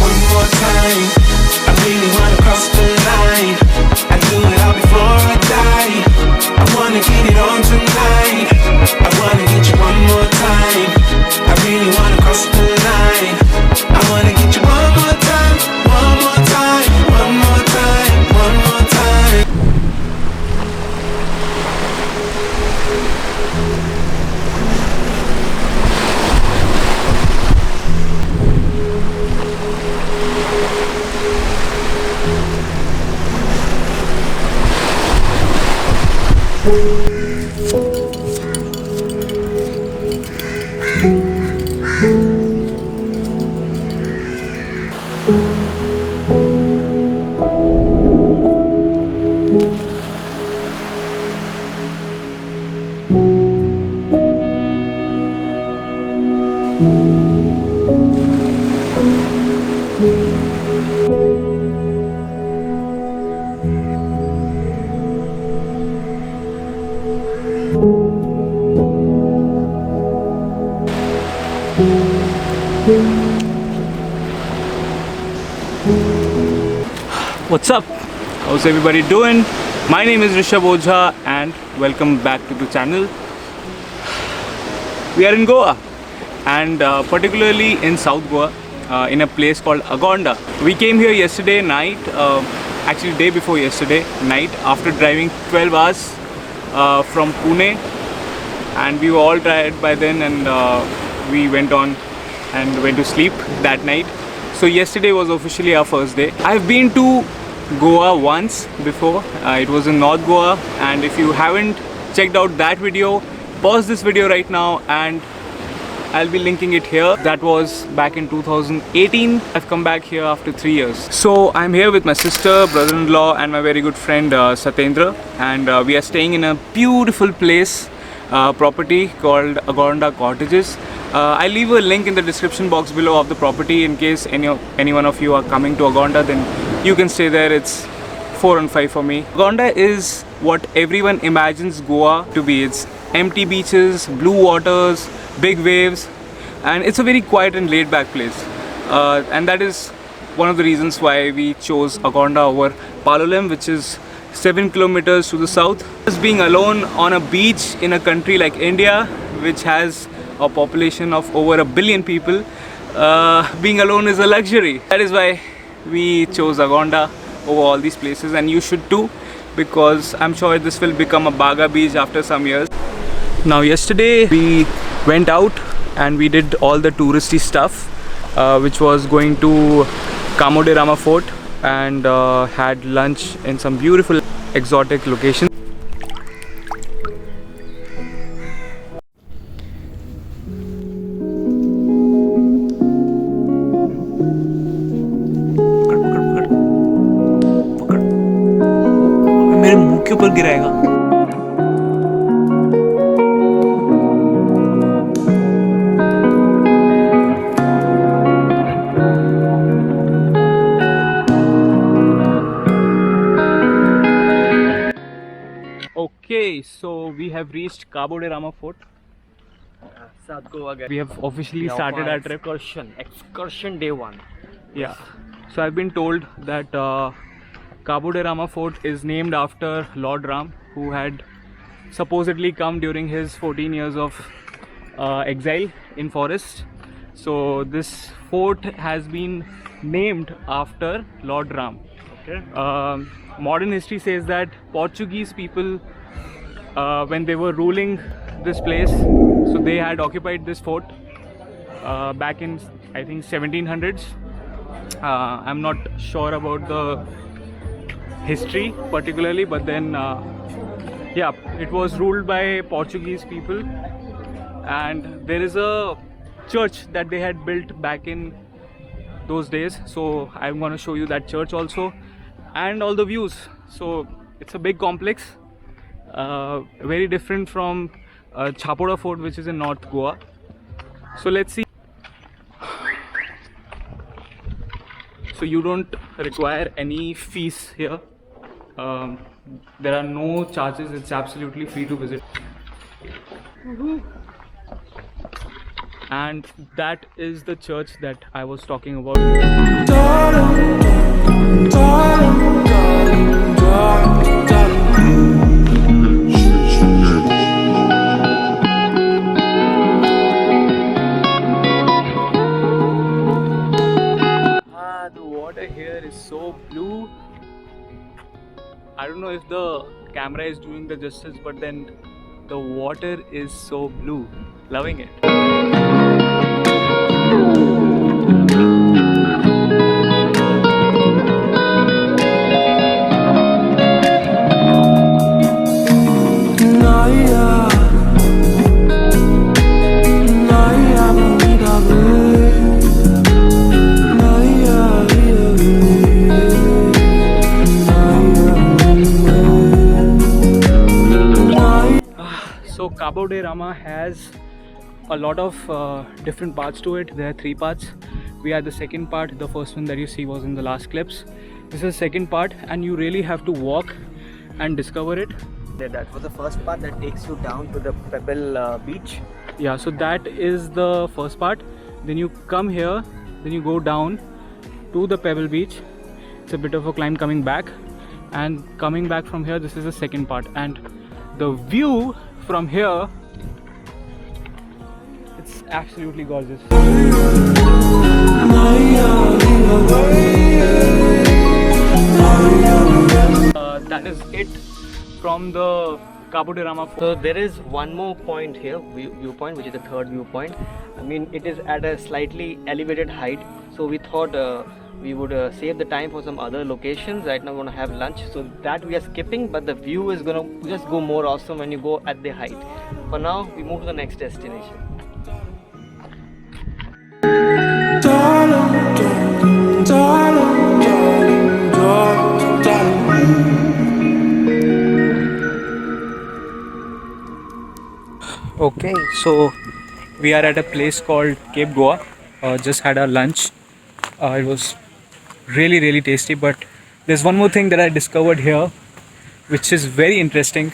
one more time. I really wanna cross the line. I do it all before I die. I wanna get it on tonight. I wanna get you one more time. I really wanna cross the line. I wanna get you one more time, one more time, one more time, one more time. What's up? How's everybody doing? My name is Rishabh Ojha and welcome back to the channel. We are in Goa and particularly in South Goa in a place called Agonda. We came here yesterday night, actually day before yesterday night, after driving 12 hours from Pune, and we were all tired by then, and we went on and went to sleep that night. So yesterday was officially our first day. I've been to Goa once before. It was in North Goa, and if you haven't checked out that video, pause this video right now and I'll be linking it here. That was back in 2018. I've come back here after 3 years. So I'm here with my sister, brother-in-law and my very good friend Satendra, and we are staying in a beautiful place, property called Agonda Cottages. I'll leave a link in the description box below of the property in case any one of you are coming to Agonda, then you can stay there. It's 4 and 5 for me. Agonda is what everyone imagines Goa to be. It's empty beaches, blue waters, big waves, and it's a very quiet and laid back place. And that is one of the reasons why we chose Agonda over Palolem, which is 7 kilometers to the south. Just being alone on a beach in a country like India, which has a population of over 1 billion people, being alone is a luxury. That is why we chose Agonda over all these places, and you should too, because I'm sure this will become a Baga beach after some years. Now yesterday we went out and we did all the touristy stuff, which was going to Camo de Rama Fort, and had lunch in some beautiful exotic locations. मेरे मुंह के ऊपर गिराएगा. Okay, so we have reached Cabo de Rama Fort. South Goa. We have officially started our trip. Excursion day 1. Yeah. So I've been told that Cabo de Rama Fort is named after Lord Ram, who had supposedly come during his 14 years of exile in forest. So this fort has been named after Lord Ram. Okay. Modern history says that Portuguese people, when they were ruling this place, so they had occupied this fort back in, I think, 1700s. I'm not sure about the history particularly, but then yeah, it was ruled by Portuguese people, and there is a church that they had built back in those days. So I'm going to show you that church also, and all the views. So it's a big complex, very different from Chapoda Fort, which is in North Goa. So let's see. So you don't require any fees here. There are no charges. It's absolutely free to visit. and that is the church that I was talking about. The water here is so blue. I don't know if the camera is doing the justice, but then the water is so blue. Loving it. So Cabo de Rama has a lot of different parts to it. There are 3 parts. We are the second part. The first one that you see was in the last clips. This is the second part, and you really have to walk and discover it. That was the first part that takes you down to the Pebble beach. Yeah, so that is the first part. Then you come here, then you go down to the Pebble beach. It's a bit of a climb coming back, and coming back from here, this is the second part. And the view from here, it's absolutely gorgeous. That is it from the Cabo de Rama. So there is one more point here, viewpoint, which is the third viewpoint. I mean, it is at a slightly elevated height. So we thought we would save the time for some other locations. Right now we're going to have lunch, so that we are skipping, but the view is going to just go more awesome when you go at the height. For now, we move to the next destination. Okay, so we are at a place called Cape Goa. Just had our lunch. It was really tasty, but there's one more thing that I discovered here which is very interesting,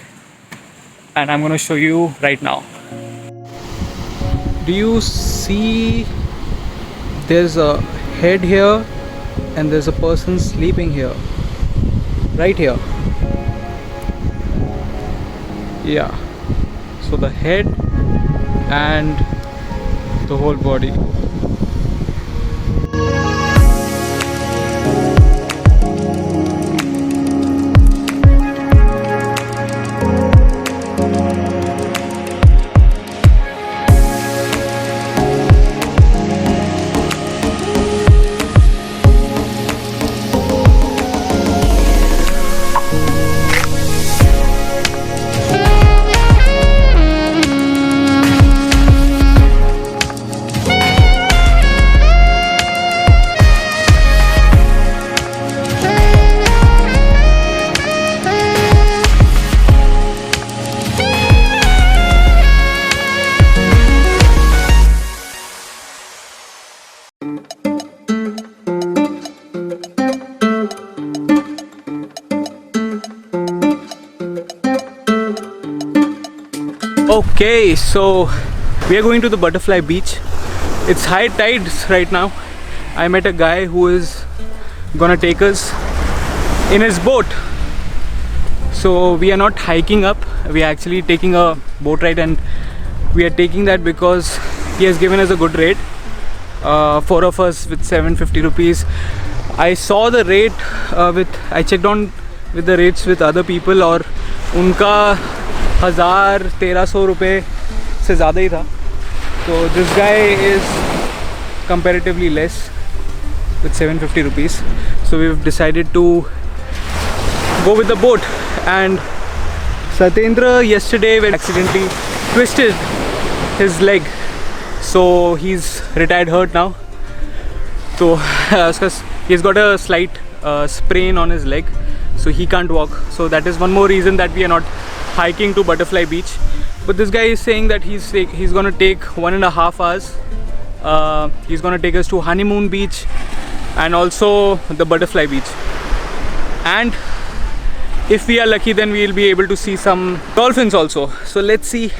and I'm going to show you right now. Do you see there's a head here and there's a person sleeping here, right here? Yeah, so the head and the whole body. Okay, so we are going to the Butterfly Beach. It's high tides right now. I met a guy who is gonna take us in his boat. So we are not hiking up, we are actually taking a boat ride, and we are taking that because he has given us a good rate. 4 of us with 750 rupees. I saw the rate I checked on with the rates with other people, और उनका 1000-1300 रुपये से ज़्यादा ही था. So this guy is comparatively less with 750 rupees. So we've decided to go with the boat. And Satyendra yesterday accidentally twisted his leg, so he's retired hurt now. So he's got a slight sprain on his leg, so he can't walk. So that is one more reason that we are not hiking to Butterfly Beach. But this guy is saying that he's gonna take 1.5 hours. He's gonna take us to Honeymoon Beach and also the Butterfly Beach. And if we are lucky, then we'll be able to see some dolphins also. So let's see